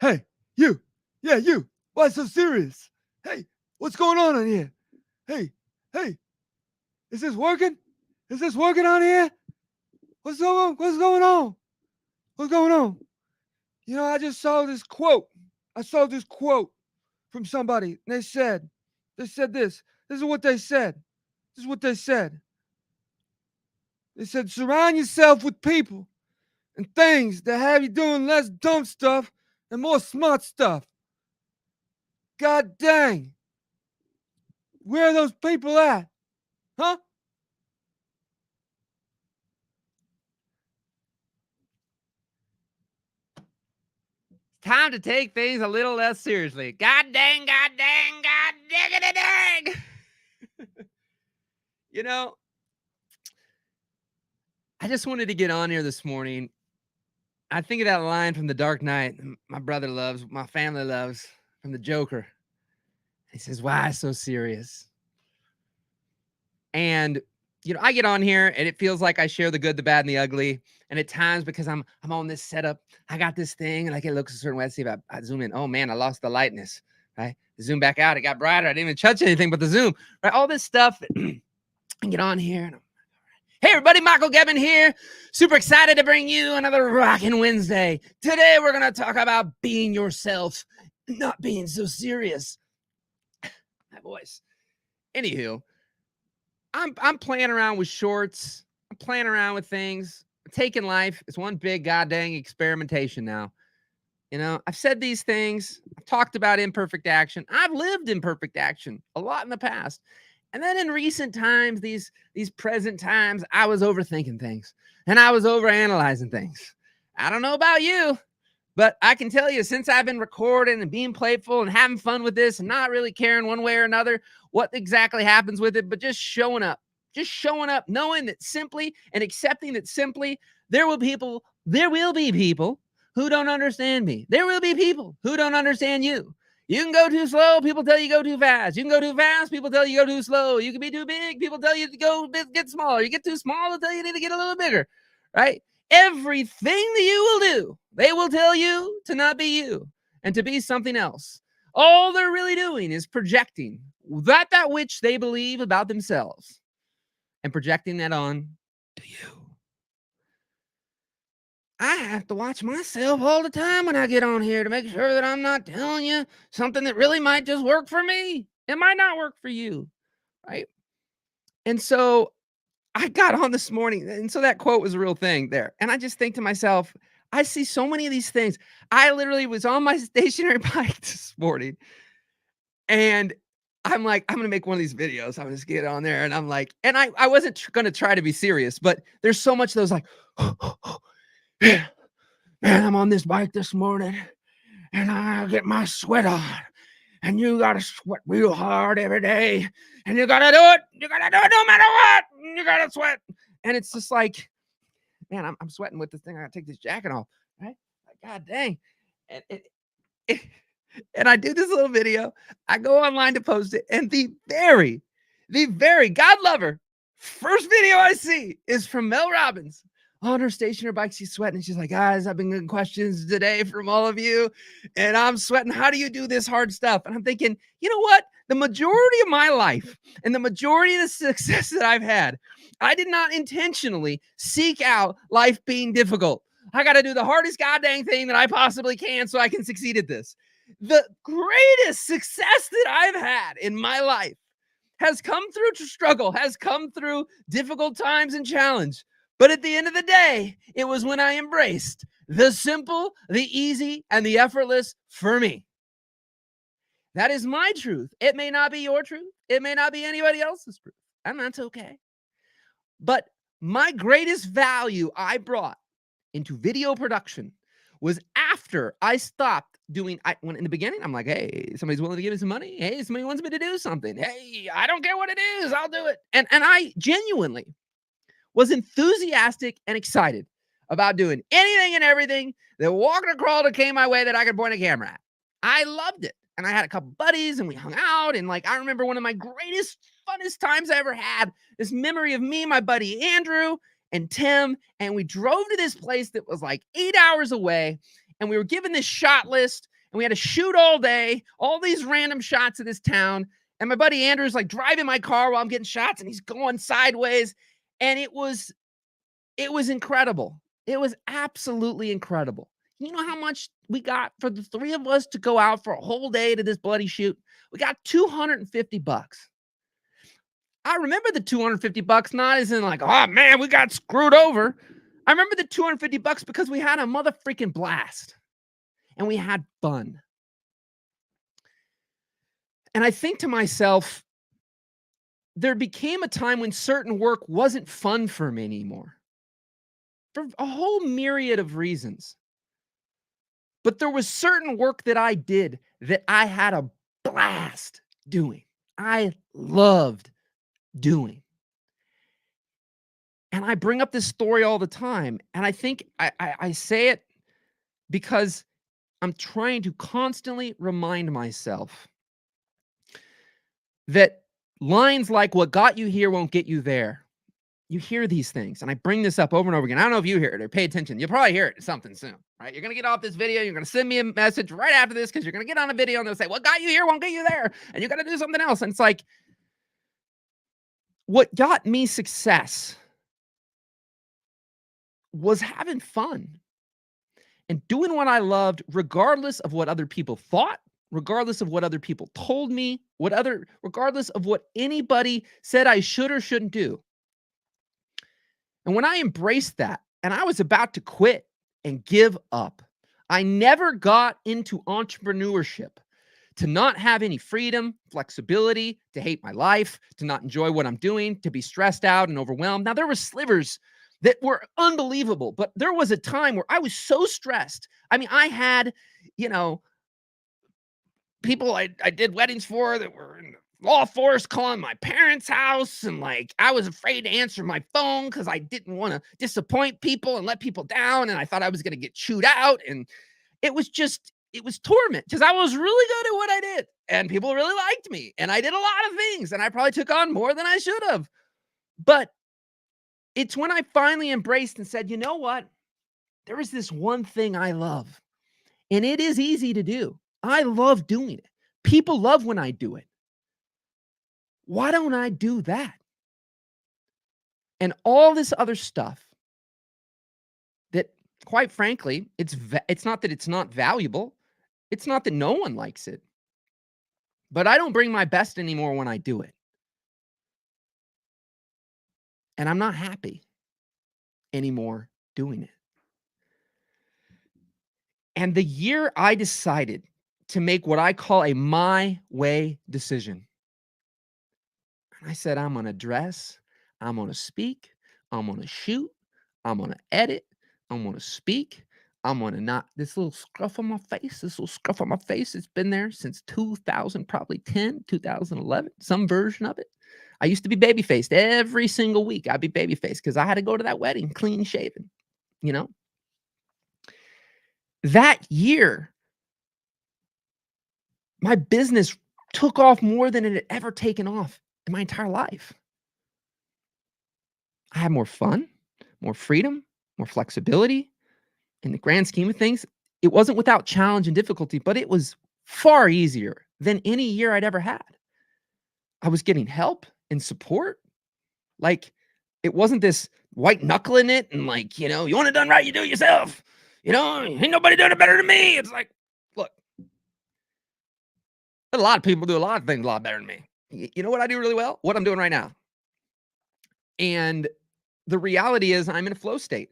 Hey, you. Yeah, you. Why so serious? Hey, what's going on in here? Hey, hey, is this working? Is this working on here? What's going on? What's going on? What's going on? You know, I just saw this quote. I saw this quote from somebody. And they said this. This is what they said. This is what they said. They said, surround yourself with people and things that have you doing less dumb stuff and more smart stuff. God dang. Where are those people at? Huh? Time to take things a little less seriously. God dang, god dang, god diggity dang. You know, I just wanted to get on here this morning. I think of that line from The Dark Knight my brother loves, my family loves, from the Joker. He says, why so serious? And I get on here and it feels like I share the good, the bad, and the ugly. And at times, because I'm on this setup, I got this thing and like it looks a certain way. Let's see if I zoom in. Oh man, I lost the lightness. Right? Zoom back out. It got brighter. I didn't even touch anything but the zoom. Right? All this stuff. I get on here and hey everybody, Michael Gebben here. Super excited to bring you another Rockin' Wednesday. Today we're gonna talk about being yourself, not being so serious. My voice. Anywho, I'm playing around with shorts. I'm playing around with things. I'm taking life. It's one big goddamn experimentation now. I've said these things. I've talked about imperfect action. I've lived imperfect action a lot in the past. And then in recent times, these present times, I was overthinking things and I was overanalyzing things. I don't know about you, but I can tell you, since I've been recording and being playful and having fun with this and not really caring one way or another what exactly happens with it, but just showing up, knowing that simply and accepting that simply there will be people who don't understand me. There will be people who don't understand you. You can go too slow, people tell you go too fast. You can go too fast, people tell you go too slow. You can be too big, people tell you to go get smaller. You get too small, they'll tell you need to get a little bigger, right? Everything that you will do, they will tell you to not be you and to be something else. All they're really doing is projecting that which they believe about themselves and projecting that on to you. I have to watch myself all the time when I get on here to make sure that I'm not telling you something that really might just work for me. It might not work for you, right? And so I got on this morning, and so that quote was a real thing there. And I just think to myself, I see so many of these things. I literally was on my stationary bike this morning, and I'm like, I'm gonna make one of these videos. I'm just get on there, and I'm like, and I wasn't gonna try to be serious, but there's so much of those like, yeah, man, I'm on this bike this morning, and I get my sweat on. And you gotta sweat real hard every day, and you gotta do it. You gotta do it no matter what. You gotta sweat, and it's just like, man, I'm sweating with this thing. I gotta take this jacket off, right? Like, God dang, and it, and I do this little video. I go online to post it, and the very God lover first video I see is from Mel Robbins. On her stationary bike, she's sweating. She's like, guys, I've been getting questions today from all of you, and I'm sweating. How do you do this hard stuff? And I'm thinking, you know what? The majority of my life and the majority of the success that I've had, I did not intentionally seek out life being difficult. I got to do the hardest goddamn thing that I possibly can so I can succeed at this. The greatest success that I've had in my life has come through struggle, has come through difficult times and challenge. But at the end of the day, it was when I embraced the simple, the easy, and the effortless for me. That is my truth. It may not be your truth. It may not be anybody else's truth. And that's okay. But my greatest value I brought into video production was after I stopped doing, when in the beginning, I'm like, hey, somebody's willing to give me some money. Hey, somebody wants me to do something. Hey, I don't care what it is. I'll do it. And I genuinely was enthusiastic and excited about doing anything and everything that walked or crawled or came my way that I could point a camera at. I loved it. And I had a couple buddies and we hung out. And like, I remember one of my greatest, funnest times I ever had, this memory of me, my buddy Andrew, and Tim, and we drove to this place that was like 8 hours away. and we were given this shot list, and we had to shoot all day, all these random shots of this town. And my buddy Andrew's like driving my car while I'm getting shots, and he's going sideways. And it was incredible. It was absolutely incredible. You know how much we got for the three of us to go out for a whole day to this bloody shoot? We got $250. I remember the $250 not as in like, oh man, we got screwed over. I remember the $250 because we had a mother freaking blast and we had fun. And I think to myself, there became a time when certain work wasn't fun for me anymore for a whole myriad of reasons. But there was certain work that I did that I had a blast doing. I loved doing. And I bring up this story all the time. And I think I say it because I'm trying to constantly remind myself that lines like what got you here won't get you there. You hear these things, and I bring this up over and over again. I don't know if you hear it or pay attention. You'll probably hear it something soon, right? You're going to get off this video. You're going to send me a message right after this because you're going to get on a video and they'll say, what got you here won't get you there. And you got to do something else. And it's like, what got me success was having fun and doing what I loved, regardless of what other people thought, regardless of what other people told me, regardless of what anybody said I should or shouldn't do. And when I embraced that, and I was about to quit and give up, I never got into entrepreneurship to not have any freedom, flexibility, to hate my life, to not enjoy what I'm doing, to be stressed out and overwhelmed. Now, there were slivers that were unbelievable, but there was a time where I was so stressed. I mean, I had, people I did weddings for that were in the law force calling my parents' house, and like I was afraid to answer my phone because I didn't want to disappoint people and let people down, and I thought I was going to get chewed out, and it was torment because I was really good at what I did, and people really liked me, and I did a lot of things, and I probably took on more than I should have. But it's when I finally embraced and said, you know what? There is this one thing I love, and it is easy to do. I love doing it. People love when I do it. Why don't I do that? And all this other stuff that, quite frankly, it's not that it's not valuable. It's not that no one likes it. But I don't bring my best anymore when I do it. And I'm not happy anymore doing it. And the year I decided to make what I call a my way decision, I said, I'm going to dress, I'm going to speak, I'm going to shoot, I'm going to edit, I'm going to speak, I'm going to not, this little scruff on my face, it's been there since 2000, probably 10, 2011, some version of it. I used to be baby-faced every single week. I'd be baby-faced because I had to go to that wedding clean shaven, That year, my business took off more than it had ever taken off in my entire life. I had more fun, more freedom, more flexibility. In the grand scheme of things, it wasn't without challenge and difficulty, but it was far easier than any year I'd ever had. I was getting help and support. Like, it wasn't this white knuckling it and like, you want it done right, you do it yourself. Ain't nobody doing it better than me. It's like, look, a lot of people do a lot of things a lot better than me. You know what I do really well? What I'm doing right now. And the reality is I'm in a flow state.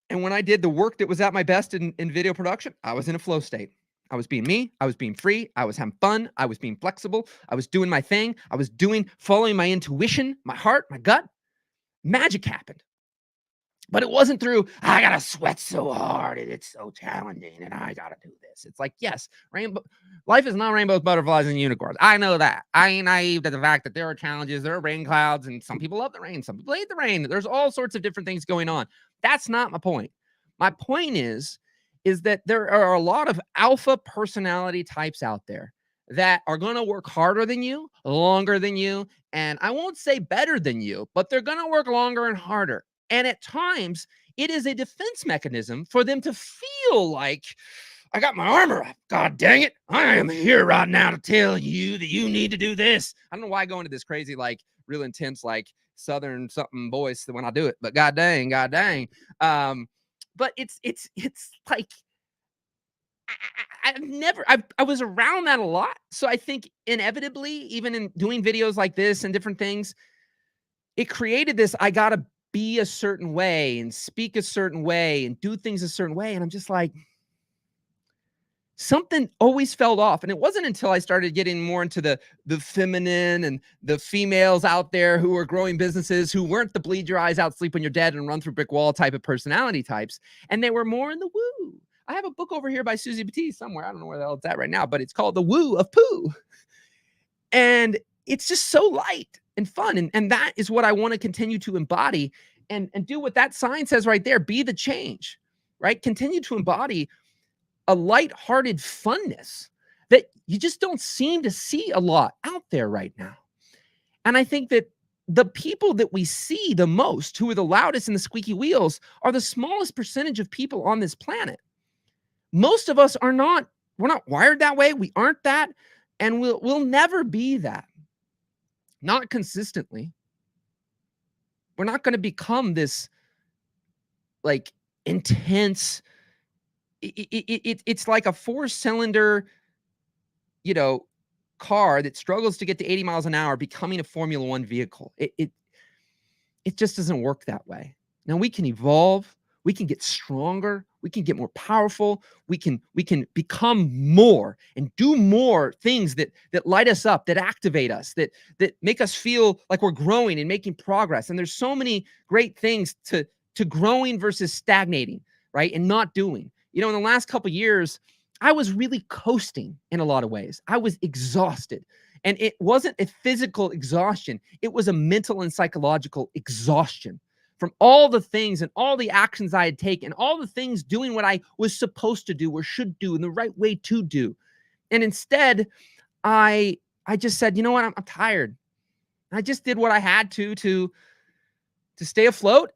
And when I did the work that was at my best in video production, I was in a flow state. I was being me. I was being free. I was having fun. I was being flexible. I was doing my thing. I was following my intuition, my heart, my gut. Magic happened. But it wasn't through, I got to sweat so hard and it's so challenging and I got to do this. It's like, yes, life is not rainbows, butterflies, and unicorns. I know that. I ain't naive to the fact that there are challenges, there are rain clouds, and some people love the rain, some people hate the rain. There's all sorts of different things going on. That's not my point. My point is that there are a lot of alpha personality types out there that are going to work harder than you, longer than you, and I won't say better than you, but they're going to work longer and harder. And at times, it is a defense mechanism for them to feel like, I got my armor up. God dang it. I am here right now to tell you that you need to do this. I don't know why I go into this crazy, like real intense, like Southern something voice when I do it, but God dang. But it's like, I was around that a lot. So I think inevitably, even in doing videos like this and different things, it created this, I got to be a certain way and speak a certain way and do things a certain way. And I'm just like, something always fell off. And it wasn't until I started getting more into the feminine and the females out there who were growing businesses, who weren't the bleed your eyes out, sleep when you're dead, and run through brick wall type of personality types. And they were more in the woo. I have a book over here by Susie Batiste somewhere. I don't know where the hell it's at right now, but it's called The Woo of Poo. And it's just so light and fun. And that is what I want to continue to embody and do what that sign says right there. Be the change, right? Continue to embody a lighthearted funness that you just don't seem to see a lot out there right now. And I think that the people that we see the most, who are the loudest and the squeaky wheels, are the smallest percentage of people on this planet. Most of us we're not wired that way. We aren't that. And we'll never be that. Not consistently. We're not going to become this like intense. It's like a 4-cylinder, car that struggles to get to 80 miles an hour becoming a Formula One vehicle. It just doesn't work that way. Now we can evolve, we can get stronger, we can get more powerful, we can become more and do more things that light us up, that activate us, that make us feel like we're growing and making progress. And there's so many great things to growing versus stagnating, right? And not doing. In the last couple of years, I was really coasting in a lot of ways. I was exhausted. And it wasn't a physical exhaustion. It was a mental and psychological exhaustion from all the things and all the actions I had taken, all the things doing what I was supposed to do or should do in the right way to do. And instead, I just said, you know what? I'm tired. I just did what I had to stay afloat.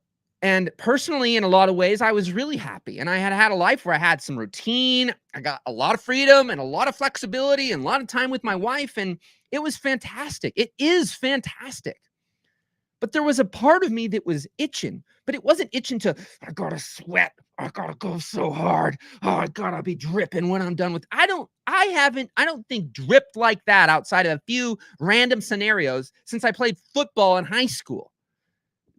And personally, in a lot of ways, I was really happy. And I had a life where I had some routine. I got a lot of freedom and a lot of flexibility and a lot of time with my wife. And it was fantastic. It is fantastic. But there was a part of me that was itching, but it wasn't itching to, I gotta sweat. I gotta go so hard. Oh, I gotta be dripping when I'm done with. I don't think dripped like that outside of a few random scenarios since I played football in high school.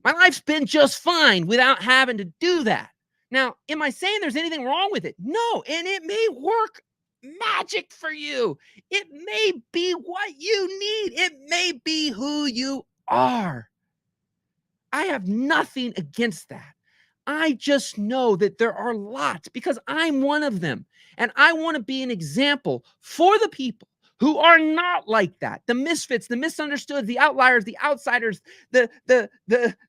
My life's been just fine without having to do that. Now, am I saying there's anything wrong with it? No, and it may work magic for you. It may be what you need. It may be who you are. I have nothing against that. I just know that there are lots because I'm one of them. And I want to be an example for the people who are not like that. The misfits, the misunderstood, the outliers, the outsiders, the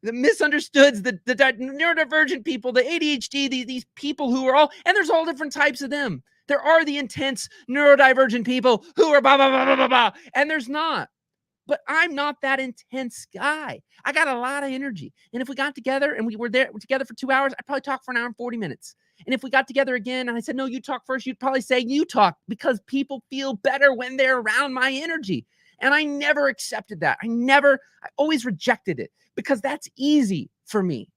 misunderstoods, the neurodivergent people, the ADHD, these people who are all, and there's all different types of them. There are the intense neurodivergent people who are blah, blah, blah, blah, blah, blah, and there's not. But I'm not that intense guy. I got a lot of energy. And if we got together and we were together for 2 hours, I'd probably talk for an hour and 40 minutes. And if we got together again and I said, no, you talk first, you'd probably say you talk because people feel better when they're around my energy. And I never accepted that. I always rejected it because that's easy for me.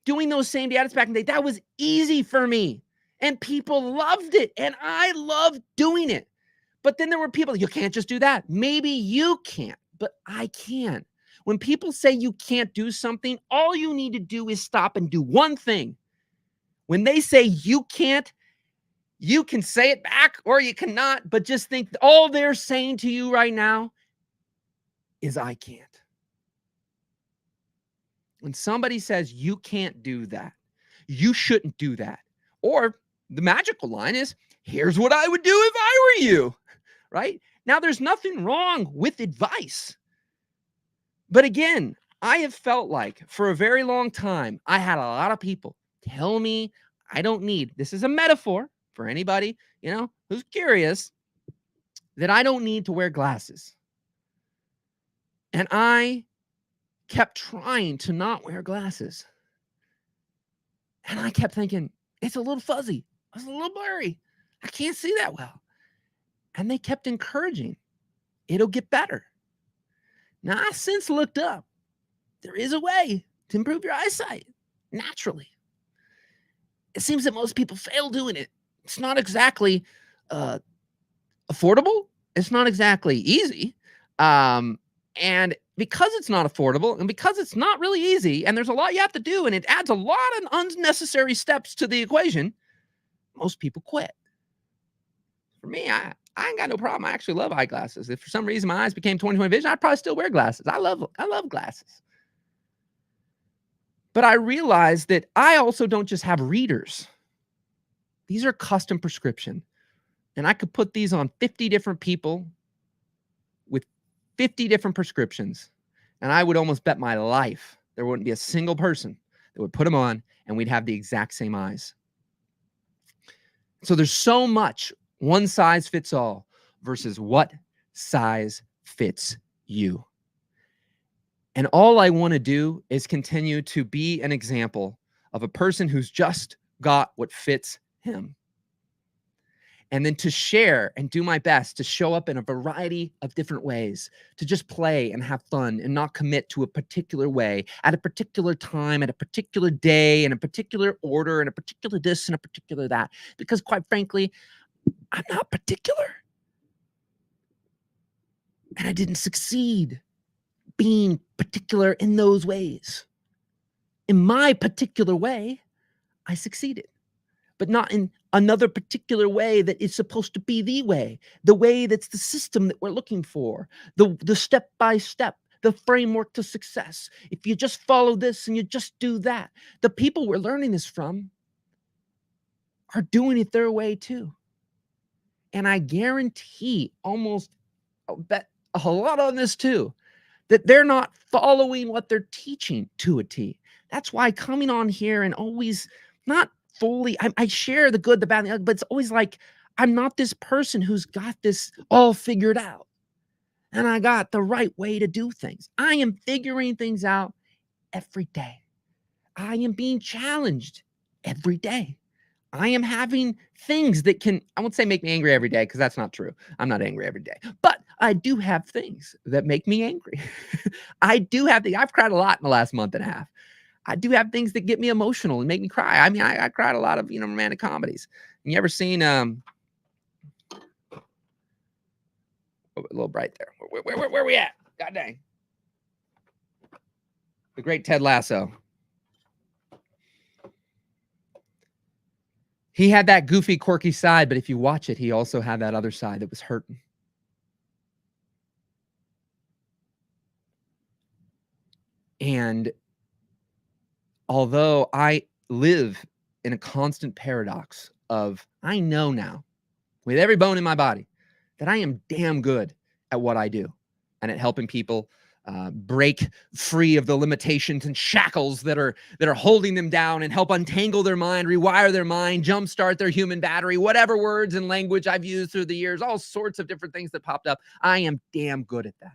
Doing those same data back in the day, that was easy for me. And people loved it. And I loved doing it. But then there were people, you can't just do that. Maybe you can't, but I can. When people say you can't do something, all you need to do is stop and do one thing. When they say you can't, you can say it back or you cannot, but just think all they're saying to you right now is I can't. When somebody says you can't do that, you shouldn't do that. Or the magical line is, here's what I would do if I were you. Right? Now, there's nothing wrong with advice. But again, I have felt like for a very long time, I had a lot of people tell me I don't need, this is a metaphor for anybody, who's curious, that I don't need to wear glasses. And I kept trying to not wear glasses. And I kept thinking, it's a little fuzzy. It's a little blurry. I can't see that well. And they kept encouraging, it'll get better. Now, I since looked up. There is a way to improve your eyesight naturally. It seems that most people fail doing it. It's not exactly affordable. It's not exactly easy. And because it's not affordable and because it's not really easy and there's a lot you have to do and it adds a lot of unnecessary steps to the equation, most people quit. For me, I ain't got no problem. I actually love eyeglasses. If for some reason my eyes became 20/20 vision, I'd probably still wear glasses. I love glasses. But I realized that I also don't just have readers. These are custom prescription. And I could put these on 50 different people with 50 different prescriptions. And I would almost bet my life there wouldn't be a single person that would put them on and we'd have the exact same eyes. So there's so much one size fits all versus what size fits you. And all I want to do is continue to be an example of a person who's just got what fits him. And then to share and do my best to show up in a variety of different ways, to just play and have fun and not commit to a particular way at a particular time, at a particular day, in a particular order, in a particular this and a particular that. Because quite frankly, I'm not particular. And I didn't succeed being particular in those ways. In my particular way, I succeeded, but not in another particular way that is supposed to be the way that's the system that we're looking for, the step-by-step, the framework to success. If you just follow this and you just do that, the people we're learning this from are doing it their way too. And I guarantee I'll bet a lot on this too, that they're not following what they're teaching to a T. That's why coming on here and always not fully, I share the good, the bad, the ugly, but it's always like, I'm not this person who's got this all figured out and I got the right way to do things. I am figuring things out every day. I am being challenged every day. I am having things that can, I won't say make me angry every day because that's not true. I'm not angry every day, but I do have things that make me angry. I do have I've cried a lot in the last month and a half. I do have things that get me emotional and make me cry. I mean, I cried a lot of, romantic comedies. And you ever seen, a little bright there. Where we at? God dang. The great Ted Lasso. He had that goofy, quirky side, but if you watch it, he also had that other side that was hurting. And although I live in a constant paradox of, I know now with every bone in my body that I am damn good at what I do and at helping people break free of the limitations and shackles that are holding them down and help untangle their mind, rewire their mind, jumpstart their human battery, whatever words and language I've used through the years, all sorts of different things that popped up. I am damn good at that.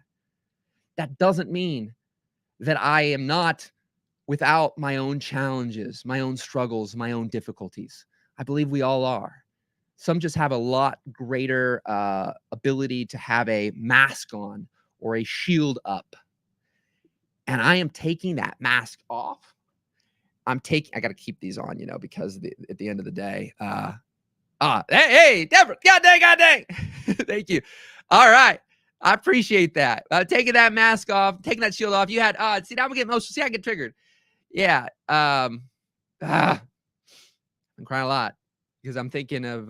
That doesn't mean that I am not without my own challenges, my own struggles, my own difficulties. I believe we all are. Some just have a lot greater ability to have a mask on or a shield up. And I am taking that mask off. I got to keep these on, because at the end of the day, hey, Deborah, God dang. Thank you. All right. I appreciate that. Taking that mask off, taking that shield off. You had, see, now I'm getting emotional. See, I get triggered. Yeah. I'm crying a lot because I'm thinking of,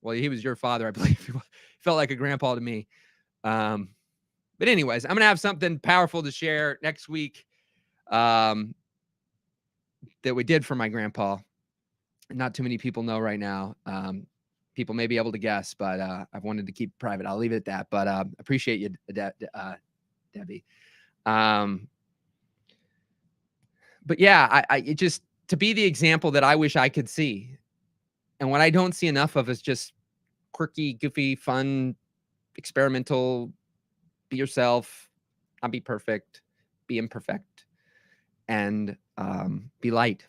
he was your father, I believe. He felt like a grandpa to me. But anyways, I'm going to have something powerful to share next week that we did for my grandpa. Not too many people know right now. People may be able to guess, but I've wanted to keep it private. I'll leave it at that. But appreciate you, Debbie. But yeah, it just to be the example that I wish I could see. And what I don't see enough of is just quirky, goofy, fun, experimental, be yourself, not be perfect, be imperfect, and be light.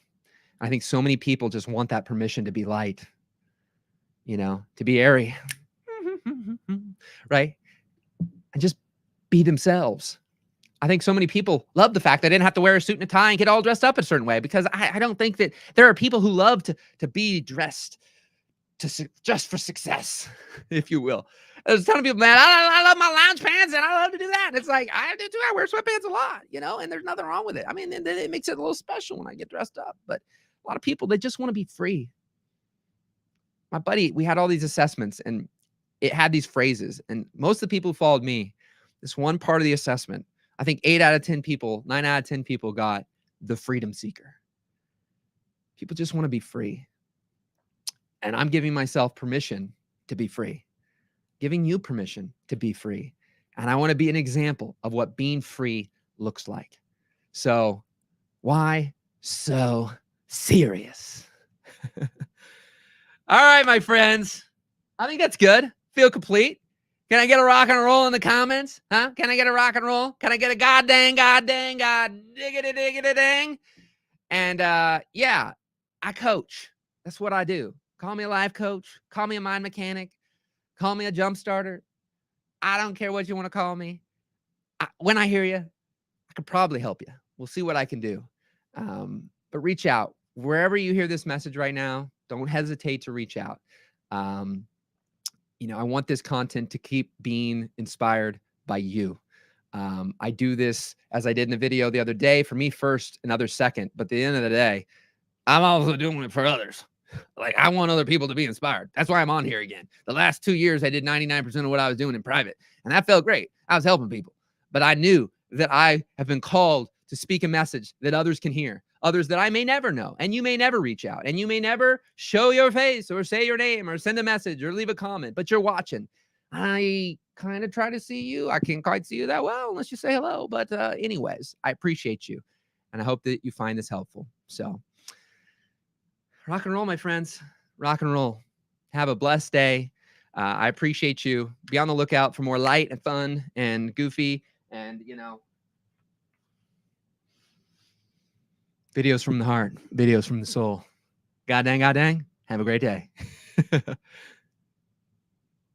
I think so many people just want that permission to be light, to be airy, right? And just be themselves. I think so many people love the fact that I didn't have to wear a suit and a tie and get all dressed up a certain way, because I don't think that there are people who love to be dressed just for success, if you will. There's a ton of people, man, I love my lounge pants and I love to do that. And it's like, I do too. I wear sweatpants a lot, and there's nothing wrong with it. I mean, it makes it a little special when I get dressed up. But a lot of people, they just want to be free. My buddy, we had all these assessments and it had these phrases. And most of the people who followed me, this one part of the assessment, I think 9 out of 10 people got the freedom seeker. People just want to be free. And I'm giving myself permission to be free, giving you permission to be free. And I want to be an example of what being free looks like. So why so serious? All right, my friends. I think that's good. Feel complete. Can I get a rock and roll in the comments? Huh? Can I get a rock and roll? Can I get a god dang, god diggity dang? And yeah, I coach. That's what I do. Call me a life coach. Call me a mind mechanic. Call me a jump starter. I don't care what you want to call me. When I hear you, I could probably help you. We'll see what I can do. But reach out. Wherever you hear this message right now, don't hesitate to reach out. I want this content to keep being inspired by you. I do this, as I did in the video the other day, for me first and others second. But at the end of the day, I'm also doing it for others. Like, I want other people to be inspired. That's why I'm on here again. The last 2 years, I did 99% of what I was doing in private, and that felt great. I was helping people. But I knew that I have been called to speak a message that others can hear, others that I may never know, and you may never reach out, and you may never show your face or say your name or send a message or leave a comment, but you're watching. I kind of try to see you. I can't quite see you that well unless you say hello. But anyways, I appreciate you, and I hope that you find this helpful. So rock and roll, my friends. Rock and roll. Have a blessed day. I appreciate you. Be on the lookout for more light and fun and goofy and, videos from the heart, videos from the soul. God dang. Have a great day.